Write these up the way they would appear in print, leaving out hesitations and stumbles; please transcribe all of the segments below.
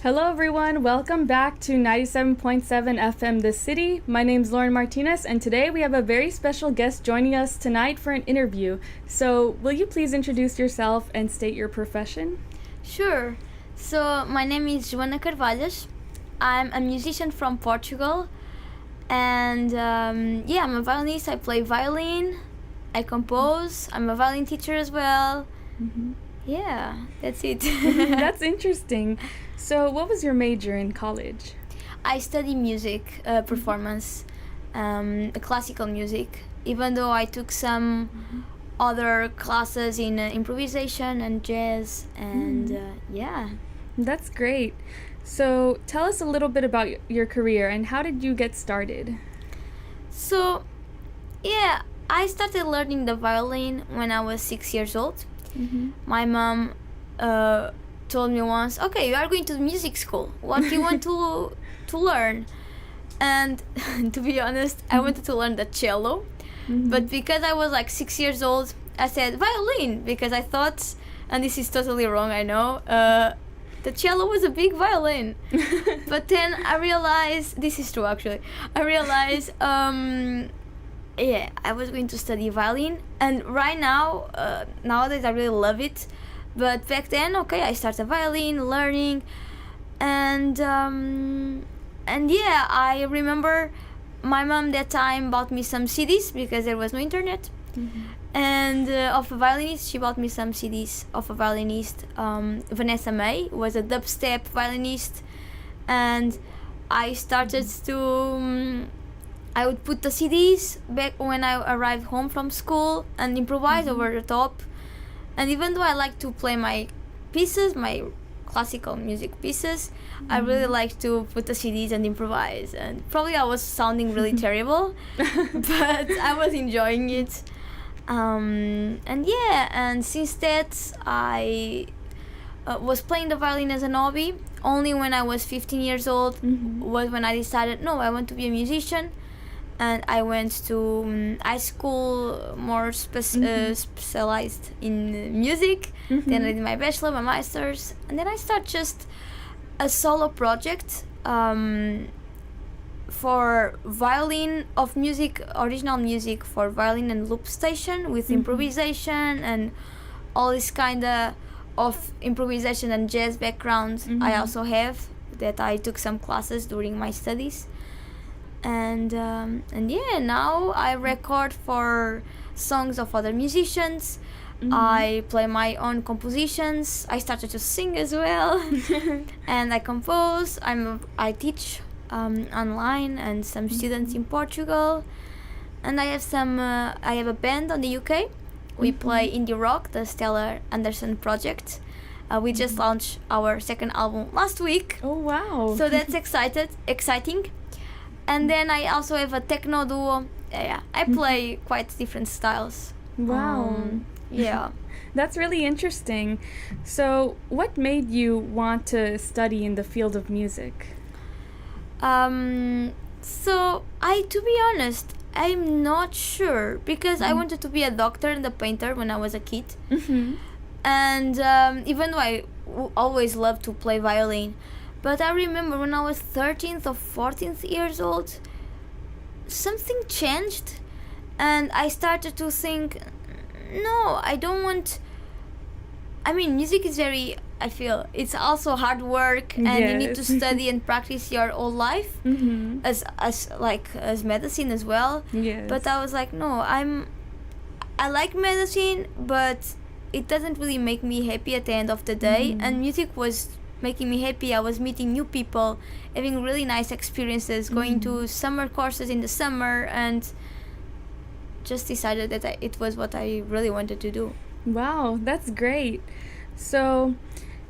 Hello, everyone. Welcome back to 97.7 FM The City. My name's Lauren Martinez, and today we have a very special guest joining us tonight for an interview. So, will you please introduce yourself and state your profession? Sure. So, my name is Joana Carvalhas. I'm a musician from Portugal, and I'm a violinist. I play violin, I compose, I'm a violin teacher as well. Mm-hmm. Yeah, that's it. That's interesting. So, what was your major in college? I study music performance, classical music, even though I took some other classes in improvisation and jazz, and yeah. That's great. So, tell us a little bit about your career and how did you get started? So, yeah, I started learning the violin when I was 6 years old. Mm-hmm. My mom told me once, okay, you are going to music school. What do you want to learn? And to be honest, I wanted to learn the cello. Mm-hmm. But because I was like 6 years old, I said violin because I thought, and this is totally wrong, I know, the cello was a big violin. But then I realized, this is true actually, I realized I was going to study violin, and right now, nowadays I really love it. But back then, I started violin learning, and I remember my mom that time bought me some CDs because there was no internet, and of a violinist. She bought me some CDs of a violinist. Vanessa May was a dubstep violinist, and I started to. I would put the CDs back when I arrived home from school and improvise over the top. And even though I like to play my pieces, my classical music pieces, I really like to put the CDs and improvise. And probably I was sounding really terrible, but I was enjoying it. And since that, I was playing the violin as a hobby. Only when I was 15 years old was when I decided, no, I want to be a musician. And I went to high school more specialized in music. Then I did my bachelor, my master's, and then I started just a solo project for violin of music, original music for violin and loop station with improvisation and all this kind of improvisation and jazz background. I also have that I took some classes during my studies. And now I record for songs of other musicians. I play my own compositions. I started to sing as well, and I compose. I teach online and some students in Portugal, and I have a band on the UK. We play indie rock, the Stella Anderson project. We just launched our second album last week. Oh wow! So that's exciting. And then I also have a techno duo. I play quite different styles. Wow. Yeah. That's really interesting. So, what made you want to study in the field of music? To be honest, I'm not sure because I wanted to be a doctor and a painter when I was a kid. And even though I always loved to play violin, but I remember when I was 13th or 14th years old, something changed, and I started to think, no, I don't want. I mean, music is I feel it's also hard work, and you need to study and practice your whole life, as medicine as well. Yes. But I was like, no, I like medicine, but it doesn't really make me happy at the end of the day, and music was making me happy. I was meeting new people, having really nice experiences, going to summer courses in the summer, and just decided that it was what I really wanted to do. Wow, that's great. So,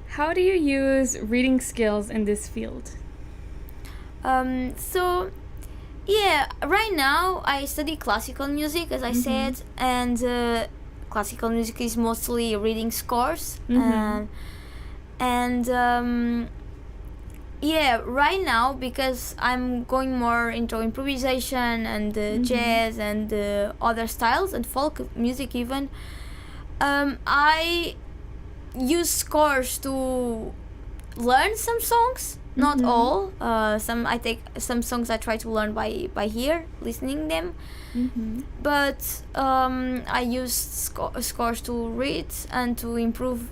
how do you use reading skills in this field? Right now I study classical music, as I said, and classical music is mostly reading scores. Right now, because I'm going more into improvisation and jazz and other styles and folk music even, I use scores to learn some songs, not Mhm. all. Some songs I try to learn by hear, listening them. Mhm. But I use scores to read and to improve,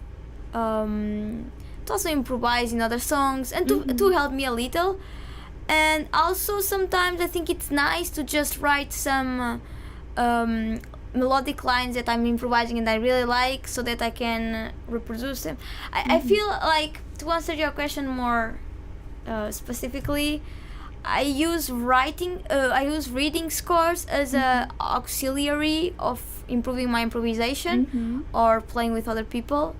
to also improvise in other songs and to help me a little. And also sometimes I think it's nice to just write some melodic lines that I'm improvising and I really like, so that I can reproduce them. I feel like, to answer your question more specifically, I use reading scores as a auxiliary of improving my improvisation or playing with other people,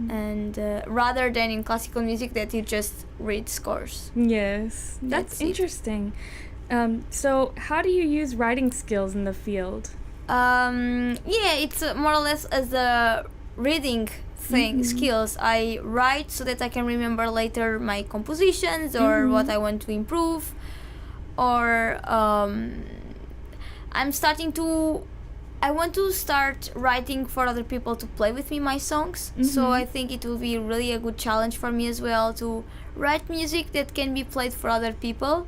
and rather than in classical music that you just read scores. Yes, that's That's it. interesting. So how do you use writing skills in the field? It's more or less as a reading thing skills. I write so that I can remember later my compositions or what I want to improve, or I want to start writing for other people to play with me my songs. So I think it will be really a good challenge for me as well to write music that can be played for other people,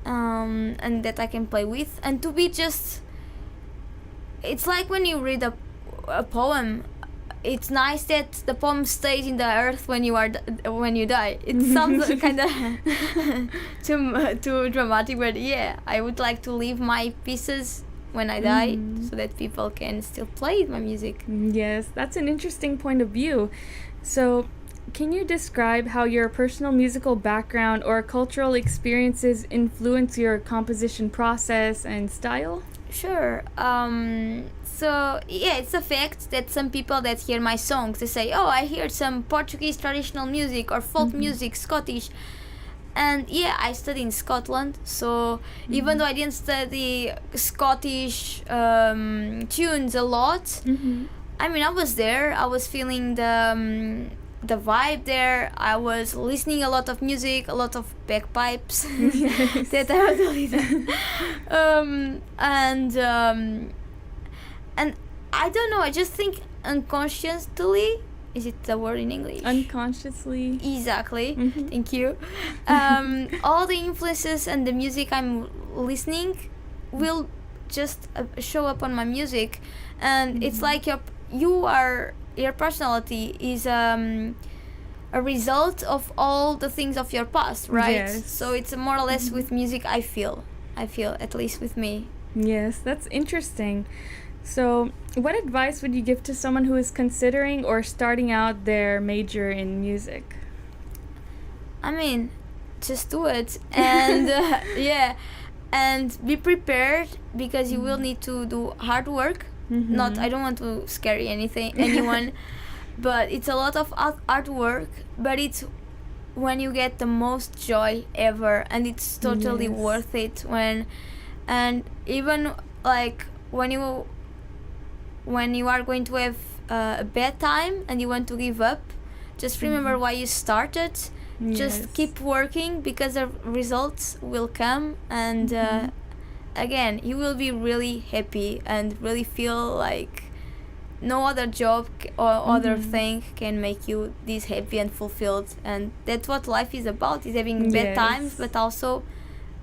and that I can play with, and to be just, it's like when you read a poem, it's nice that the poem stays in the earth when you die. It sounds kind of too dramatic, but yeah, I would like to leave my pieces when I die, so that people can still play my music. Yes, that's an interesting point of view. So, can you describe how your personal musical background or cultural experiences influence your composition process and style? Sure. So yeah, it's a fact that some people that hear my songs, they say, "Oh, I hear some Portuguese traditional music or folk music, Scottish." And yeah, I studied in Scotland, so even though I didn't study Scottish tunes a lot, I mean, I was there. I was feeling the vibe there. I was listening a lot of music, a lot of bagpipes that I was listening. And I don't know. I just think unconsciously. Is it the word in English? Unconsciously. Exactly. Thank you. All the influences and the music I'm listening will just show up on my music, and it's like your personality is a result of all the things of your past, right? Yes. So it's more or less with music. I feel at least with me. Yes, that's interesting. So, what advice would you give to someone who is considering or starting out their major in music? I mean, just do it, and yeah, and be prepared, because you will need to do hard work. Not, I don't want to scare anyone, but it's a lot of hard work, but it's when you get the most joy ever, and it's totally worth it and even like when you are going to have a bad time and you want to give up, just remember why you started. Just keep working, because the results will come, and again, you will be really happy and really feel like no other job or other thing can make you this happy and fulfilled. And that's what life is about, is having bad times, but also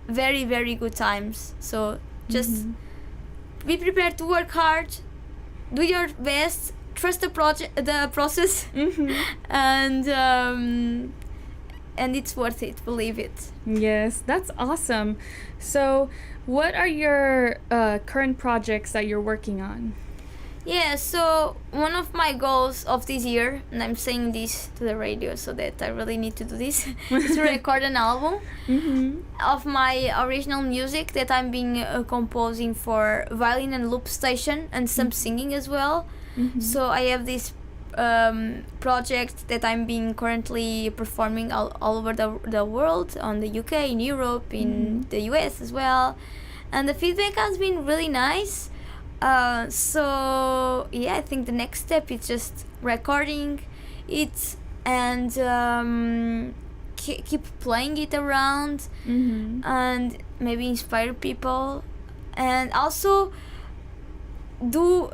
very, very good times. So just be prepared to work hard, do your best, trust the process, and it's worth it, believe it. Yes, that's awesome. So, what are your current projects that you're working on? Yeah, so one of my goals of this year, and I'm saying this to the radio so that I really need to do this, is to record an album of my original music that I'm being composing for violin and loop station, and some singing as well. So I have this project that I'm being currently performing all over the world, on the UK, in Europe, in the US as well, and the feedback has been really nice. So yeah, I think the next step is just recording it and keep playing it around, and maybe inspire people. And also, do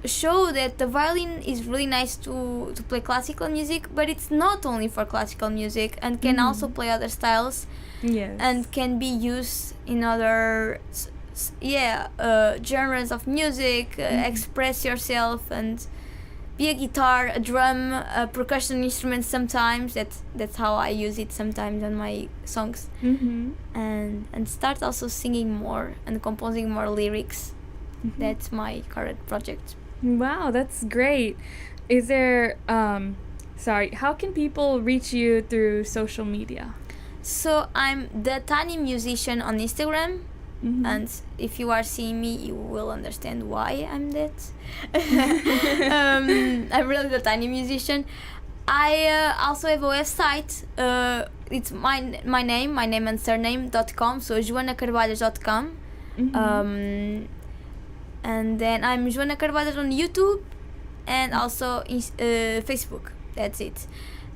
show that the violin is really nice to play classical music, but it's not only for classical music and can also play other styles. Yes. And can be used in other genres of music, express yourself, and be a guitar, a drum, a percussion instrument sometimes. That's how I use it sometimes on my songs. And start also singing more and composing more lyrics. That's my current project. Wow, that's great. Is there how can people reach you through social media? So I'm the Tiny Musician on Instagram. And if you are seeing me, you will understand why I'm that. I'm really the Tiny Musician. I also have a website. It's my name and surname.com. So joanacarvalhas.com. And then I'm Joana Carvalhas on YouTube and also Facebook. That's it.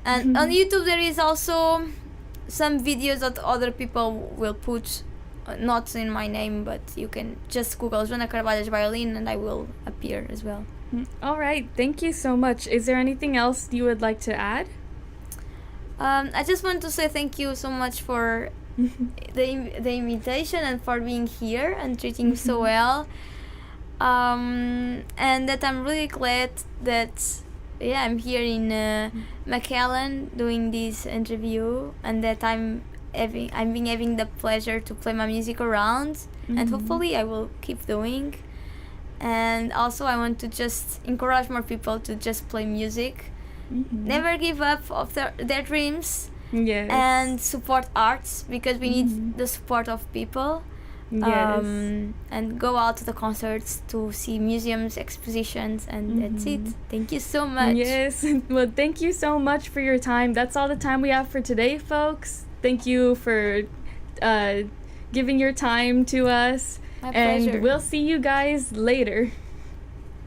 And on YouTube there is also some videos that other people will put, not in my name, but you can just Google Joana Carvalhas violin and I will appear as well. All right, thank you so much. Is there anything else you would like to add? I just want to say thank you so much for the invitation and for being here and treating me so well. And that I'm really glad that I'm here in McAllen doing this interview, and that I'm having the pleasure to play my music around, and hopefully I will keep doing. And also I want to just encourage more people to just play music, never give up of their dreams, and support arts, because we need the support of people. And go out to the concerts, to see museums, expositions, and that's it. Thank you so much. Yes, well, thank you so much for your time. That's all the time we have for today, folks. Thank you for giving your time to us. My pleasure. And we'll see you guys later.